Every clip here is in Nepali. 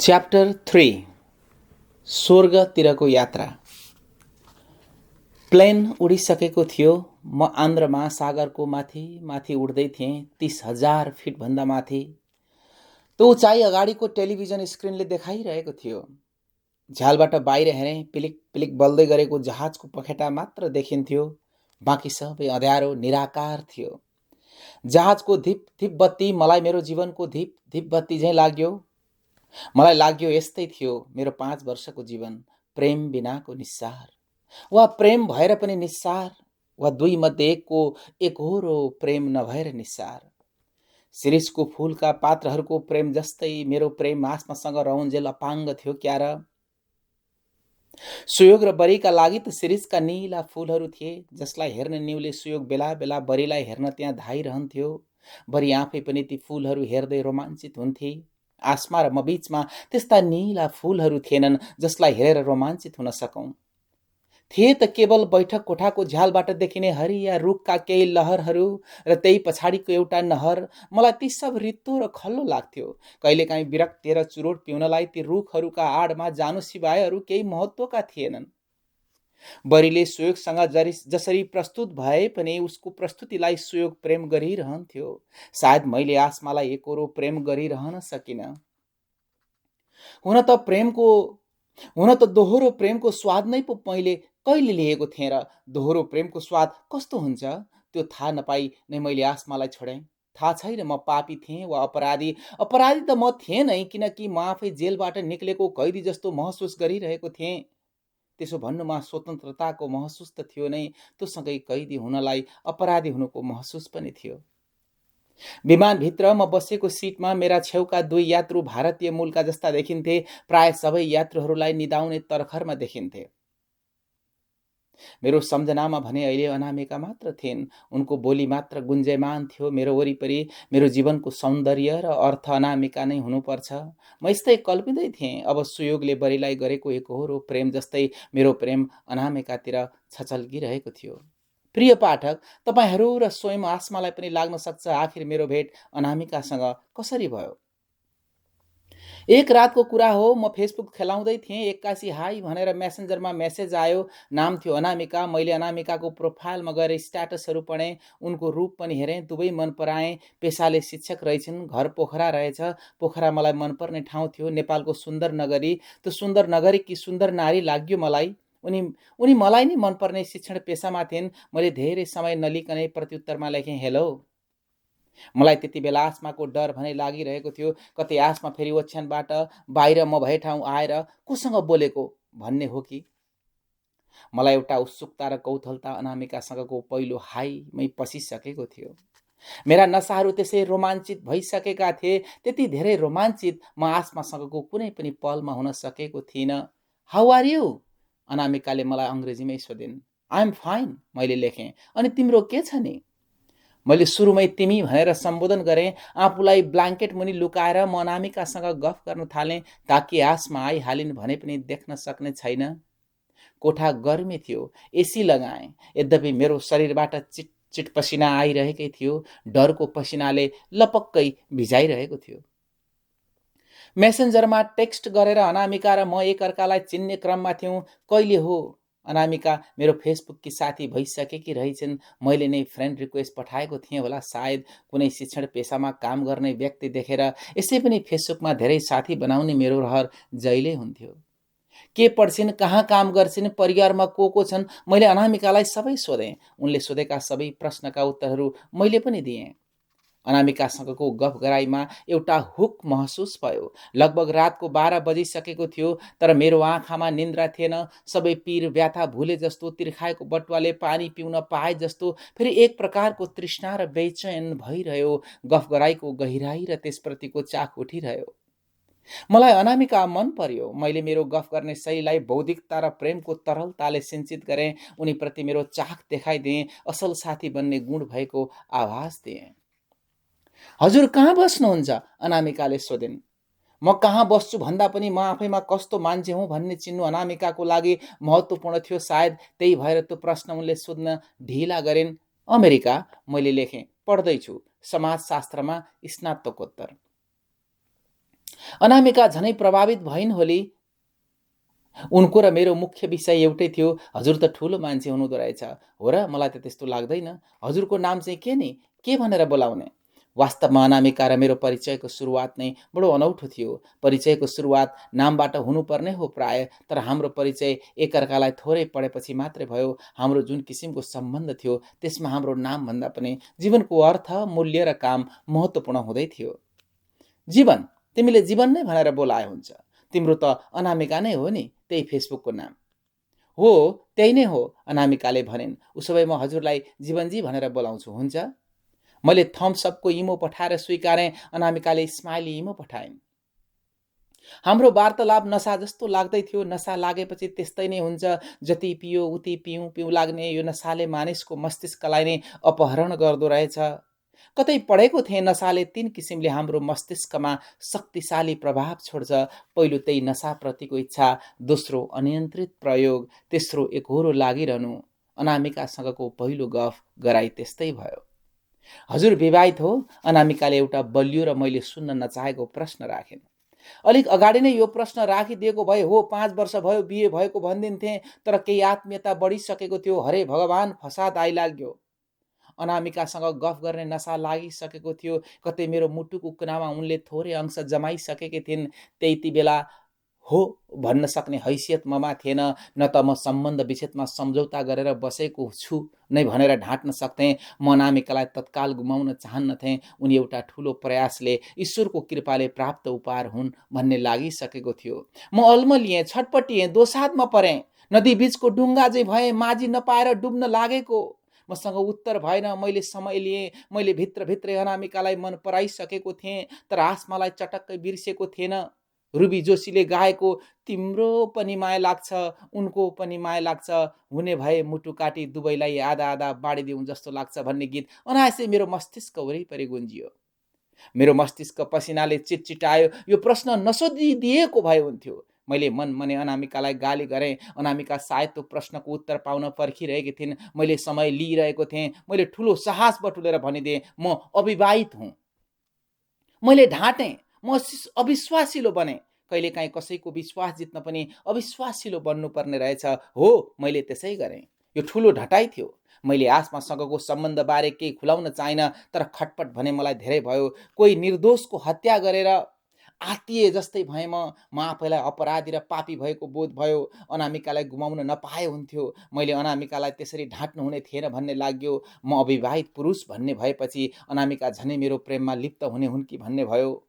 च्याप्टर 3 स्वर्गतिरको यात्रा। प्लेन उडिसकेको थियो। म आन्ध्र महासागरको माथि माथि उड्दै थिएँ, 30,000 फिटभन्दा माथि। त्यो उचाइ अगाडिको टेलिभिजन स्क्रिनले देखाइरहेको थियो। झ्यालबाट बाहिर हेरेँ, पिलिक पिलिक बल्दै गरेको जहाजको पखेटा मात्र देखिन्थ्यो। बाँकी सबै अँध्यारो निराकार थियो। जहाजको धिप धिप बत्ती मलाई मेरो जीवनको धिप धिप बत्ती झैँ लाग्यो। मलाई लाग्यो यस्तै थियो मेरो 5 वर्षको जीवन, प्रेम बिनाको निस्सार, वा प्रेम भएर पनि निस्सार, वा दुई मध्ये एकको एकहोरो प्रेम नभएर निस्सार। शिरीषको फूलका पात्रहरूको प्रेम जस्तै मेरो प्रेम आत्मासँग रहउन्जेल अपाङ्ग थियो क्या र? सुयोग र बरीका लागि त शिरीषका नीला फूलहरू थिए, जसलाई हेर्ने न्युले सुयोग बेला बेला बरीलाई हेर्न त्यहाँ धाइरहन्थ्यो। बरी आफै पनि ती फूलहरू हेर्दै रोमाञ्चित हुन्थे। आसमा र म बीचमा त्यस्ता नीला फूलहरू थिएनन् जसलाई हेरेर रोमाञ्चित हुन सकौं। थिए त केवल बैठक कोठाको झ्यालबाट देखिने हरिया रुखका केही लहरहरू र त्यही पछाडिको एउटा नहर। मलाई ती सब रित्तो र खल्लो लाग्थ्यो। कहिलेकाहीँ विरक्ति र चुरोट पिउनलाई ती रुखहरूका आडमा जानु सिवाय अरू केही महत्त्वका थिएनन्। बरीले सुयोगसँग जसरी प्रस्तुत भए पनि उसको प्रस्तुतिलाई सुयोग प्रेम गरिरहन्थ्यो। सायद मैले आसमालाई एकहोरो प्रेम गरिरहन सकिन। हुन त दोहोरो प्रेमको स्वाद नै पो मैले कहिले लिएको थिएँ र? दोहोरो प्रेमको स्वाद कस्तो हुन्छ त्यो थाहा नपाई नै मैले आसमालाई छोडेँ। थाहा छैन म पापी थिएँ वा अपराधी। अपराधी त म थिएँ नै, किनकि म आफै जेलबाट निक्लेको कैदी जस्तो महसुस गरिरहेको थिएँ। त्यसो भन्नुमा स्वतन्त्रताको महसुस त थियो नै, त्योसँगै कैदी हुनलाई अपराधी हुनुको महसुस पनि थियो। विमानभित्र म बसेको सिटमा मेरा छेउका दुई यात्रु भारतीय मूलका जस्ता देखिन्थे। प्राय सबै यात्रुहरूलाई निदाउने तरखरमा देखिन्थे। मेरो सम्झनामा भने अहिले अनामिका मात्र थिइन्। उनको बोली मात्र गुन्जयमान थियो मेरो वरिपरि। मेरो जीवनको सौन्दर्य र अर्थ अनामिका नै हुनुपर्छ। म यस्तै कल्पिँदै थिएँ। अब सुयोगले बरीलाई गरेको एकहोरो प्रेम जस्तै मेरो प्रेम अनामिकातिर छचल्किरहेको थियो। प्रिय पाठक, तपाईहरू र स्वयं आसमालाई पनि लाग्न सक्छ आखिर मेरो भेट अनामिकासँग कसरी भयो। एक रातको कुरा हो। म फेसबुक खेलाउँदै थिएँ। एक्कासी हाई भनेर मेसेन्जरमा मेसेज आयो। नाम थियो अनामिका। मैले अनामिकाको प्रोफाइलमा गएर स्ट्याटसहरू पढेँ। उनको रूप पनि हेरेँ। दुवै मन पराएँ। पेसाले शिक्षक रहेछन्। घर पोखरा रहेछ। पोखरा मलाई मनपर्ने ठाउँ थियो। नेपालको सुन्दर नगरी। त्यो सुन्दर नगरी कि सुन्दर नारी लाग्यो मलाई। उनी मलाई नै मनपर्ने शिक्षण पेसामा थिइन्। मैले धेरै समय नलिकनै प्रत्युत्तरमा लेखेँ, हेलो। मलाई त्यति बेला आसमाको डर भने लागिरहेको थियो। कतै आसमा फेरि ओछ्यानबाट बाहिर म भए ठाउँ आएर कोसँग बोलेको भन्ने हो कि? मलाई एउटा उत्सुकता र कौतूहलता अनामिकासँगको पहिलो हाईमै पसिसकेको थियो। मेरा नसाहरू त्यसै रोमाञ्चित भइसकेका थिए। त्यति धेरै रोमाञ्चित म आसमासँगको कुनै पनि पलमा हुन सकेको थिइनँ। How are you? अनामिकाले मलाई अङ्ग्रेजीमै सोधिन्। आई एम फाइन, मैले लेखेँ। अनि तिम्रो के छ नि? मैले सुरुमै तिमी भनेर सम्बोधन गरेँ। आफूलाई ब्ल्याङ्केट मुनि लुकाएर म अनामिकासँग गफ गर्न थालेँ ताकि आसमा आइहालिन् भने पनि देख्न सक्ने छैन। कोठा गर्मी थियो। एसी लगाएँ। यद्यपि मेरो शरीरबाट चिट चिट पसिना आइरहेकै थियो। डरको पसिनाले लपक्कै भिजाइरहेको थियो। मेसेन्जरमा टेक्स्ट गरेर अनामिका र म एकअर्कालाई चिन्ने क्रममा थियौँ। कहिले हो अनामिका मेरो फेसबुककी साथी भइसकेकी रहेछन्। मैले नै फ्रेन्ड रिक्वेस्ट पठाएको थिएँ होला सायद। कुनै शिक्षण पेसामा काम गर्ने व्यक्ति देखेर। यसै पनि फेसबुकमा धेरै साथी बनाउने मेरो रहर जहिले हुन्थ्यो। के पढ्छिन्, कहाँ काम गर्छिन्, परिवारमा को छन्, मैले अनामिकालाई सबै सोधेँ। उनले सोधेका सबै प्रश्नका उत्तरहरू मैले पनि दिएँ। अनामिकासँगको गफ गराइमा एउटा हुक महसुस भयो। लगभग रातको 12 बजिसकेको थियो, तर मेरो आँखामा निन्द्रा थिएन। सबै पीर व्याथा भुले जस्तो, तिर्खाएको बटुवाले पानी पिउन पाए जस्तो, फेरि एक प्रकारको तृष्णा र बेचैन भइरह्यो। गफ गराइको गहिराई र त्यसप्रतिको चाख उठिरह्यो। मलाई अनामिका मन पर्यो। मैले मेरो गफ गर्ने शैलीलाई बौद्धिकता र प्रेमको तरलताले सिञ्चित गरेँ। उनीप्रति मेरो चाख देखाइदिएँ। असल साथी बन्ने गुण भएको आभास दिएँ। हजुर कहाँ बस्नुहुन्छ? अनामिकाले सोधिन्। म कहाँ बस्छु भन्दा पनि म आफैमा कस्तो मान्छे हुँ भन्ने चिन्नु अनामिकाको लागि महत्त्वपूर्ण थियो सायद। त्यही भएर त्यो प्रश्न उनले सोध्न ढिला गरिन्। अमेरिका, मैले लेखेँ। पढ्दैछु समाजशास्त्रमा स्नातकोत्तर। अनामिका झनै प्रभावित भइन् होली। उनको र मेरो मुख्य विषय एउटै थियो, हजुर त ठुलो मान्छे हुनुहुँदो रहेछ। हो र, मलाई त त्यस्तो लाग्दैन। हजुरको नाम चाहिँ के नि, के भनेर बोलाउने? वास्तवमा अनामिका र मेरो परिचयको सुरुवात नै बडो अनौठो थियो। परिचयको सुरुवात नामबाट हुनुपर्ने हो प्राय, तर हाम्रो परिचय एकअर्कालाई थोरै पढेपछि मात्रै भयो। हाम्रो जुन किसिमको सम्बन्ध थियो त्यसमा हाम्रो नामभन्दा पनि जीवनको अर्थ, मूल्य र काम महत्त्वपूर्ण हुँदै थियो। जीवन, तिमीले जीवन नै भनेर बोलाए हुन्छ। तिम्रो त अनामिका नै हो नि, त्यही फेसबुकको नाम हो। त्यही नै हो, अनामिकाले भनिन्। उसो भए म हजुरलाई जीवनजी भनेर बोलाउँछु, हुन्छ? मैले थम्सअपको इमो पठाएर स्वीकारेँ। अनामिकाले स्माइली इमो पठाइन्। हाम्रो वार्तालाप नशा जस्तो लाग्दै थियो। नशा लागेपछि त्यस्तै नै हुन्छ। जति पियो उति पिउँ पिउँ लाग्ने यो नशाले मानिसको मस्तिष्कलाई नै अपहरण गर्दो रहेछ। कतै पढेको थिएँ, नशाले 3 किसिमले हाम्रो मस्तिष्कमा शक्तिशाली प्रभाव छोड्छ। पहिलो त्यही नशाप्रतिको इच्छा, दोस्रो अनियन्त्रित प्रयोग, तेस्रो एकहोरो लागिरहनु। अनामिकासँगको पहिलो गफ गराई त्यस्तै भयो। हजुर विवाहित हो? अनामिकाले एउटा बलियो र मैले सुन्न नचाहेको प्रश्न राखिन्। अलिक अगाडि नै यो प्रश्न राखिदिएको भए हो 5 वर्ष भयो बिहे भएको भनिदिन्थे, तर केही आत्मीयता बढिसकेको थियो। हरे भगवान, फसाद आइलाग्यो। अनामिकासँग गफ गर्ने नशा लागिसकेको थियो। कतै मेरो मुटुको कुनामा उनले थोरै अंश जमाइसकेकी थिइन्। त्यति बेला हो भन्न सक्ने हैसियत ममा थिएन। न त म सम्बन्ध विच्छेदमा सम्झौता गरेर बसेको छु नै भनेर ढाँट्न सक्थेँ। म अनामिकालाई तत्काल गुमाउन चाहन्नथेँ। उनी एउटा ठुलो प्रयासले, ईश्वरको कृपाले प्राप्त उपहार हुन् भन्ने लागिसकेको थियो। म अल्मलिएँ, छटपटिएँ, दोसाँधमा परेँ। नदी बीचको डुङ्गा चाहिँ भएँ, माझी नपाएर डुब्न लागेको। मसँग उत्तर भएन। मैले समय लिएँ। मैले भित्रभित्रै अनामिकालाई मन पराइसकेको थिएँ, तर आसमालाई चटक्कै बिर्सेको थिएन। रुबी जोशीले गाएको तिम्रो पनि माया लाग्छ, उनको पनि माया लाग्छ, हुने भए मुटु काटी दुवैलाई आधा आधा बाँडिदिउँ जस्तो लाग्छ भन्ने गीत अनायासै मेरो मस्तिष्क वरिपरि गुन्जियो। मेरो मस्तिष्क पसिनाले चिटचिटायो। यो प्रश्न नसोधिदिएको भए हुन्थ्यो। मैले मनमने अनामिकालाई गाली गरेँ। अनामिका सायद त्यो प्रश्नको उत्तर पाउन पर्खिरहेकी थिइन्। मैले समय लिइरहेको थिएँ। मैले ठुलो साहस बटुलेर भनिदिएँ, म अविवाहित हुँ। मैले ढाँटेँ। म अविश्वासिलो बने। कहिलेकाहीँ कसैको विश्वास जित्न पनि अविश्वासिलो बन्नुपर्ने रहेछ। हो, मैले त्यसै गरेँ। यो ठुलो ढटाइ थियो। मैले आसमासँगको सम्बन्धबारे केही खुलाउन चाहिनँ, तर खटपट भने मलाई धेरै भयो। कोही निर्दोषको हत्या गरेर आत्तिए जस्तै भएँ म आफैलाई अपराधी र पापी भएको बोध भयो। अनामिकालाई गुमाउन नपाए हुन्थ्यो। मैले अनामिकालाई त्यसरी ढाँट्नु हुने थिएन भन्ने लाग्यो। म अविवाहित पुरुष भन्ने भएपछि अनामिका झनै मेरो प्रेममा लिप्त हुने हुन् कि भन्ने भयो।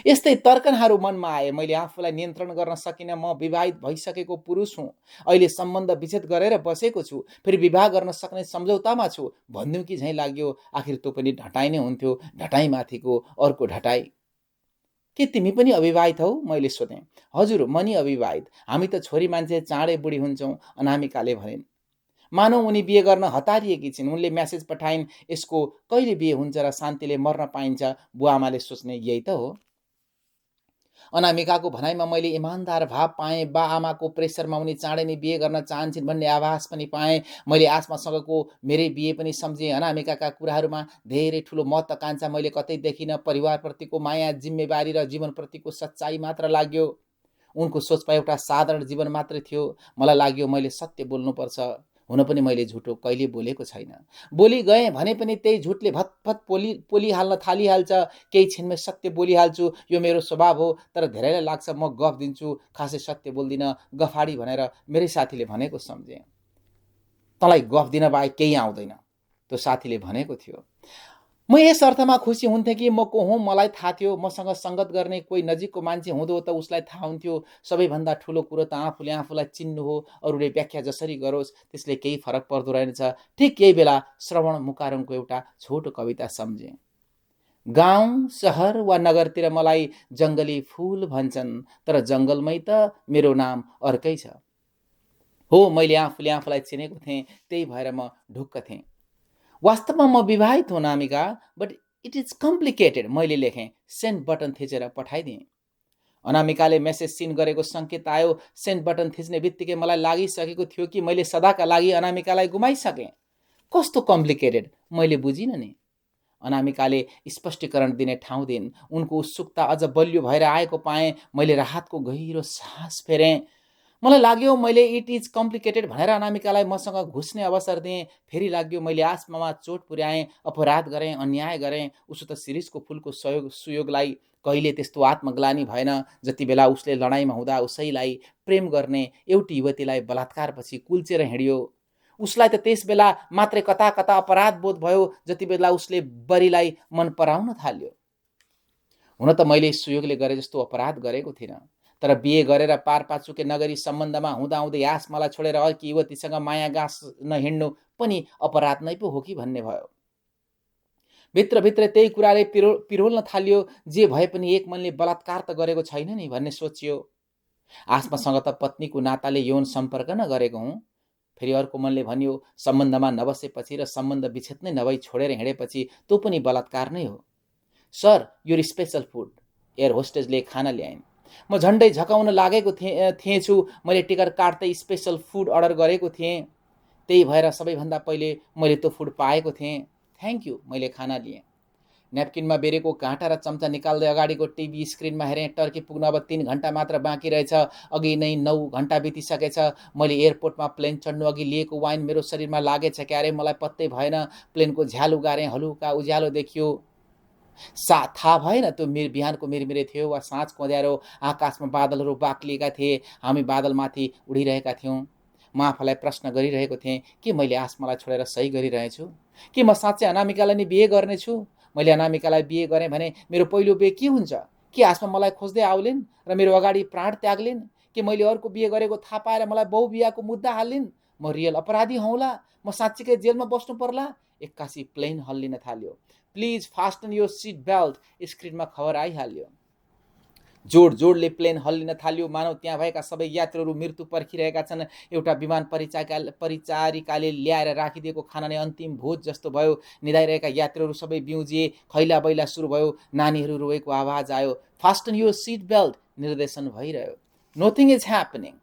यस्तै तर्कनहरू मनमा आए। मैले आफूलाई नियन्त्रण गर्न सकिनँ। म विवाहित भइसकेको पुरुष हुँ। अहिले सम्बन्ध विच्छेद गरेर बसेको छु। फेरि विवाह गर्न सक्ने सम्झौतामा छु भनिदिउँ कि झैँ लाग्यो। आखिर त्यो पनि ढटाइ नै हुन्थ्यो। ढटाइमाथिको अर्को ढटाइ। के तिमी पनि अविवाहित हौ? मैले सोधेँ। हजुर, म नि अविवाहित। हामी त छोरी मान्छे चाँडै बुढी हुन्छौँ, अनामिकाले भनिन्। मानौ उनी बिहे गर्न हतारिएकी छिन्। उनले म्यासेज पठाइन्, यसको कहिले बिहे हुन्छ र शान्तिले मर्न पाइन्छ? बुवाआमाले सोच्ने यही त हो। अनामिकाको भनाइमा मैले इमान्दार भाव पाएँ। बा आमाको प्रेसरमा उनी चाँडै नै बिहे गर्न चाहन्छन् भन्ने आभास पनि पाएँ। मैले आसमासँगको मेरै बिहे पनि सम्झेँ। अनामिकाका कुराहरूमा धेरै ठुलो महत्त्वाकांक्षा मैले कतै देखिनँ। परिवारप्रतिको माया, जिम्मेवारी र जीवनप्रतिको सच्चाइ मात्र लाग्यो। उनको सोचमा एउटा साधारण जीवन मात्रै थियो। मलाई लाग्यो मैले सत्य बोल्नुपर्छ। हुन पनि मैले झुटो कहिले बोलेको छैन। बोली गएँ भने पनि त्यही झुटले भतभत पोलिहाल्न थालिहाल्छ। केही छिनमै सत्य बोलिहाल्छु। यो मेरो स्वभाव हो। तर धेरैलाई लाग्छ म गफ दिन्छु, खासै सत्य बोल्दिनँ, गफाडी भनेर मेरै साथीले भनेको सम्झेँ। तँलाई गफ दिन बाहेक केही आउँदैन, त्यो साथीले भनेको थियो। म यस अर्थमा खुसी हुन्थेँ कि म को हुँ मलाई थाहा थियो। मसँग सङ्गत गर्ने कोही नजिकको मान्छे हुँदो त उसलाई थाहा हुन्थ्यो। सबैभन्दा ठुलो कुरो त आफूले आफूलाई चिन्नु हो। अरूले व्याख्या जसरी गरोस् त्यसले केही फरक पर्दो रहेनछ। ठिक यही बेला श्रवण मुकारङको एउटा छोटो कविता सम्झेँ। गाउँ, सहर वा नगरतिर मलाई जङ्गली फुल भन्छन्, तर जङ्गलमै त मेरो नाम अर्कै छ। हो, मैले आफूले आफूलाई चिनेको थिएँ, त्यही भएर म ढुक्क थिएँ। वास्तवमा म विवाहित हुँ Anamika, but it is complicated. मैले लेखेँ। सेन्ड बटन थिचेर पठाइदिएँ। अनामिकाले मेसेज सिन गरेको सङ्केत आयो। सेन्ड बटन थिच्ने बित्तिकै मलाई लागिसकेको थियो कि मैले सदाका लागि अनामिकालाई गुमाइसकेँ। कस्तो कम्प्लिकेटेड? मैले बुझिनँ नि। अनामिकाले स्पष्टीकरण दिने ठाउँ दिइन्। उनको उत्सुकता अझ बलियो भएर आएको पाएँ। मैले राहतको गहिरो सास फेरेँ। मलाई लाग्यो मैले इट इज कम्प्लिकेटेड भनेर अनामिकालाई मसँग घुस्ने अवसर दिएँ। फेरि लाग्यो मैले आत्मामा चोट पुर्याएँ, अपराध गरेँ, अन्याय गरेँ। उसो त शिरीषको फुलको सुयोगलाई कहिले त्यस्तो आत्मग्लानी भएन जति बेला उसले लडाइँमा हुँदा उसैलाई प्रेम गर्ने एउटी युवतीलाई बलात्कारपछि कुल्चेर हिँड्यो। उसलाई त त्यस बेला मात्रै कता कता अपराध बोध भयो जति बेला उसले बरीलाई मन पराउन थाल्यो। हुन त मैले सुयोगले गरे जस्तो अपराध गरेको थिइनँ, तर बिहे गरेर पारपाचुके नगरी सम्बन्धमा हुँदाहुँदै आसमालाई छोडेर अर्की युवतीसँग माया गाँस्न हिँड्नु पनि अपराध नै पो हो कि भन्ने भयो। भित्रभित्र त्यही कुराले पिरोल्न थाल्यो। जे भए पनि एक मनले बलात्कार त गरेको छैन नि भन्ने सोचियो। आसमासँग त पत्नीको नाताले यौन सम्पर्क नगरेको हुँ। फेरि अर्को मनले भन्यो, सम्बन्धमा नबसेपछि र सम्बन्ध विच्छेद नै नभई छोडेर हिँडेपछि त्यो पनि बलात्कार नै हो। Sir, your special food, air होस्टेजले खाना ल्याइन्। म झन्डै झकाउन लागेको थिएछु। मैले टिकट काट्दै स्पेसल फुड अर्डर गरेको थिएँ। त्यही भएर सबैभन्दा पहिले मैले त्यो फुड पाएको थिएँ। थ्याङ्क यू, मैले खाना लिएँ। न्याप्किनमा बेरेको काँटा र चम्चा निकाल्दै अगाडिको टिभी स्क्रिनमा हेरेँ। टर्की पुग्न अब 3 घन्टा मात्र बाँकी रहेछ। अघि नै 9 घन्टा बितिसकेछ। मैले एयरपोर्टमा प्लेन चढ्नु अघि लिएको वाइन मेरो शरीरमा लागेछ क्यारे मलाई पत्तै भएन। प्लेनको झ्याल उगारेँ, हलुका उज्यालो देखियो। थाहा भएन त्यो बिहानको मिरमिरे थियो वा साँझको अँध्यारो। आकाशमा बादलहरू बाक्लिएका थिए। हामी बादलमाथि उडिरहेका थियौँ। म आफूलाई प्रश्न गरिरहेको थिएँ, के मैले आसमालाई छोडेर सही गरिरहेछु? के म साँच्चै अनामिकालाई नै बिहे गर्नेछु? मैले अनामिकालाई बिहे गरेँ भने मेरो पहिलो बिहे के हुन्छ? के आसमा मलाई खोज्दै आउलिन् र मेरो अगाडि प्राण त्याग्लिन्? के मैले अर्को बिहे गरेको थाहा पाएर मलाई बहुबिहाको मुद्दा हाल्लिन्? म रियल अपराधी हौँला? म साँच्चीकै जेलमा बस्नु पर्ला? एक्कासी प्लेन हल्लिन थाल्यो। Please fasten your seat belt, स्क्रिनमा खबर आइहाल्यो। जोड जोडले प्लेन हल्लिन थाल्यो, मानव त्यहाँ भएका सबै यात्रुहरू मृत्यु पर्खिरहेका छन्। एउटा विमान परिचारिकाले ल्याएर राखिदिएको खाना नै अन्तिम भोज जस्तो भयो। निदाइरहेका यात्रुहरू सबै बिउजिए। खैला बैला सुरु भयो। नानीहरू रोएको आवाज आयो। फास्टन योर सिट बेल्ट निर्देशन भइरह्यो। Nothing is happening.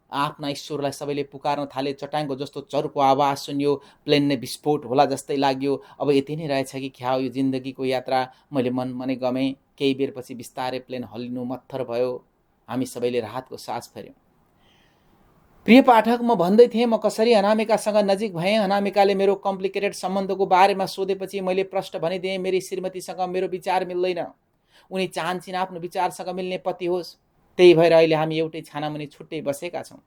आफ्ना ईश्वरलाई सबैले पुकार्न थाले। चट्याङको जस्तो चर्को आवाज सुनियो। प्लेन नै विस्फोट होला जस्तै लाग्यो। अब यति नै रहेछ कि क्या हो यो जिन्दगीको यात्रा? मैले मनमा नै गमेँ। केही बेरपछि बिस्तारै प्लेन हल्लिनु मत्थर भयो। हामी सबैले राहतको सास फेर्यौँ। प्रिय पाठक, म भन्दै थिएँ म कसरी अनामिकासँग नजिक भएँ। अनामिकाले मेरो कम्प्लिकेटेड सम्बन्धको बारेमा सोधेपछि मैले प्रश्न भनिदिएँ, मेरी श्रीमतीसँग मेरो विचार मिल्दैन। उनी चाहन्छन् आफ्नो विचारसँग मिल्ने पति होस्। त्यही भएर अहिले हामी एउटै छानामुनि छुट्टै बसेका छौँ।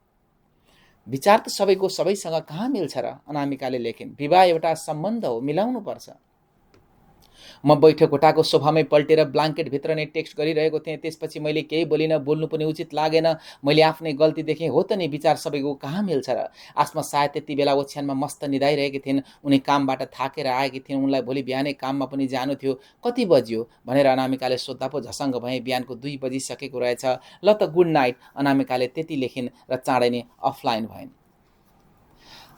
विचार त सबैको सबैसँग कहाँ मिल्छ र? अनामिकाले लेखिन्। विवाह एउटा सम्बन्ध हो, मिलाउनु पर्छ। म बैठक कोठाको सोफामै पल्टेर ब्ल्याङ्केटभित्र नै टेक्स्ट गरिरहेको थिएँ। त्यसपछि मैले केही बोलिनँ। बोल्नु पनि उचित लागेन। मैले आफ्नै गल्ती देखेँ। हो त नि, विचार सबैको कहाँ मिल्छ र? आसमा सायद त्यति बेला ओछ्यानमा मस्त निदाइरहेकी थिइन्। उनी कामबाट थाकेर आएकी थिइन्। उनलाई भोलि बिहानै काममा पनि जानु थियो। कति बज्यो भनेर अनामिकाले सोद्धा पो झसङ्ग भएँ। बिहानको 2 बजिसकेको रहेछ। ल त गुड नाइट, अनामिकाले त्यति लेखिन् र चाँडै नै अफलाइन भइन्।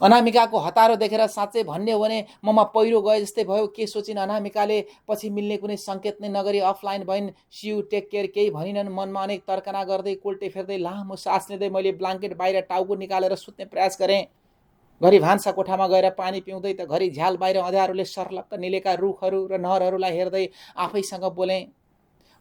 अनामिकाको हतारो देखेर साँच्चै भन्ने हो भने ममा पहिरो गए जस्तै भयो। के सोचिन् अनामिकाले? पछि मिल्ने कुनै सङ्केत नै नगरी अफलाइन भइन्। सियु, टेक केयर केही भनिनन्। मनमा अनेक तर्कना गर्दै कोल्टे फेर्दै लामो सास लिँदै मैले ब्ल्याङ्केट बाहिर टाउको निकालेर सुत्ने प्रयास गरेँ। घरि भान्सा कोठामा गएर पानी पिउँदै त घरि झ्याल बाहिर अँध्यारोले सर्लक्क निलेका रुखहरू र नहरहरूलाई हेर्दै आफैसँग बोलेँ,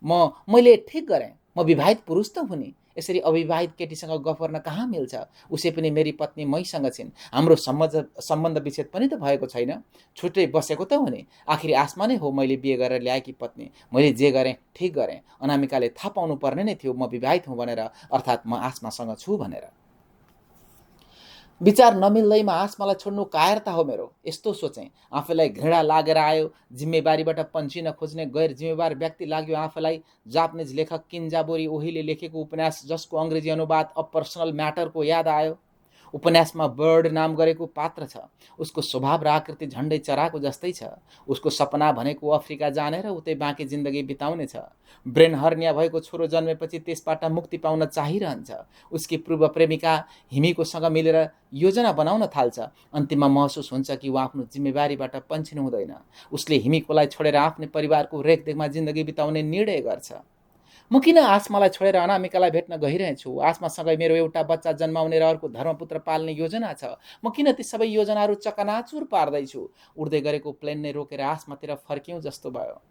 मैले ठिक गरेँ। म विवाहित पुरुष त हुँ नि। यसरी अविवाहित केटीसँग गफ गर्न कहाँ मिल्छ? उसै पनि मेरी पत्नी मैसँग छिन्। हाम्रो सम्बन्ध विच्छेद पनि त भएको छैन। छुट्टै बसेको त हो नि। आखिर आसमा नै हो मैले बिहे गरेर ल्याएकी पत्नी। मैले जे गरेँ ठिक गरेँ। अनामिकाले थाहा पाउनु पर्ने नै थियो म विवाहित हुँ भनेर, अर्थात् म आसमासँग छु भनेर। विचार नमिल्दैमा आसमालाई छोड्नु कायरता हो मेरो, यस्तो सोचेँ। आफैलाई घृणा लागेर आयो। जिम्मेवारीबाट पन्चिन खोज्ने गैर जिम्मेवार व्यक्ति लाग्यो आफैलाई। जापानिज लेखक किन्जाबोरी ओहीले लेखेको उपन्यास जसको अङ्ग्रेजी अनुवाद अ पर्सनल म्याटरको याद आयो। उपन्यासमा बर्ड नाम गरेको पात्र छ। उसको स्वभाव र आकृति झन्डै चराको जस्तै छ। उसको सपना भनेको अफ्रिका जाने र उतै बाँकी जिन्दगी बिताउने छ। ब्रेन हर्निया भएको छोरो जन्मेपछि त्यसबाट मुक्ति पाउन चाहिरहन्छ। उसकी पूर्व प्रेमिका हिमीकोसँग मिलेर योजना बनाउन थाल्छ। अन्तिममा महसुस हुन्छ कि ऊ आफ्नो जिम्मेवारीबाट पन्छिनु हुँदैन। उसले हिमीकोलाई छोडेर आफ्नै परिवारको रेखदेखमा जिन्दगी बिताउने निर्णय गर्छ। म किन आसमालाई छोडेर अनामिकालाई भेट्न गइरहेछु? आसमासँगै मेरो एउटा बच्चा जन्माउने र अर्को धर्मपुत्र पाल्ने योजना छ। म किन ती सबै योजनाहरू चकनाचुर पार्दैछु? उड्दै गरेको प्लेन नै रोकेर आसमातिर फर्क्यौँ जस्तो भयो।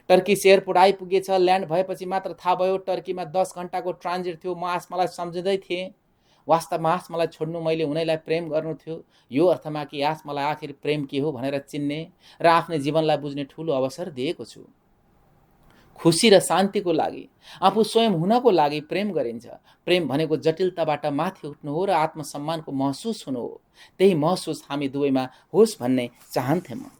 टर्किस एयरपोर्ट आइपुगेछ। ल्यान्ड भएपछि मात्र थाहा भयो टर्कीमा 10 घन्टाको ट्रान्जिट थियो। म आसमालाई सम्झँदै थिएँ। वास्तवमा आसमालाई छोड्नु मैले उनैलाई प्रेम गर्नु थियो। यो अर्थमा कि आसमालाई आखिर प्रेम के हो भनेर चिन्ने र आफ्नै जीवनलाई बुझ्ने ठुलो अवसर दिएको छु। खुसी र शान्तिको लागि, आफू स्वयं हुनको लागि प्रेम गरिन्छ। प्रेम भनेको जटिलताबाट माथि उठ्नु हो र आत्मसम्मानको महसुस हुनु हो। त्यही महसुस हामी दुवैमा होस् भन्ने चाहन्थे म।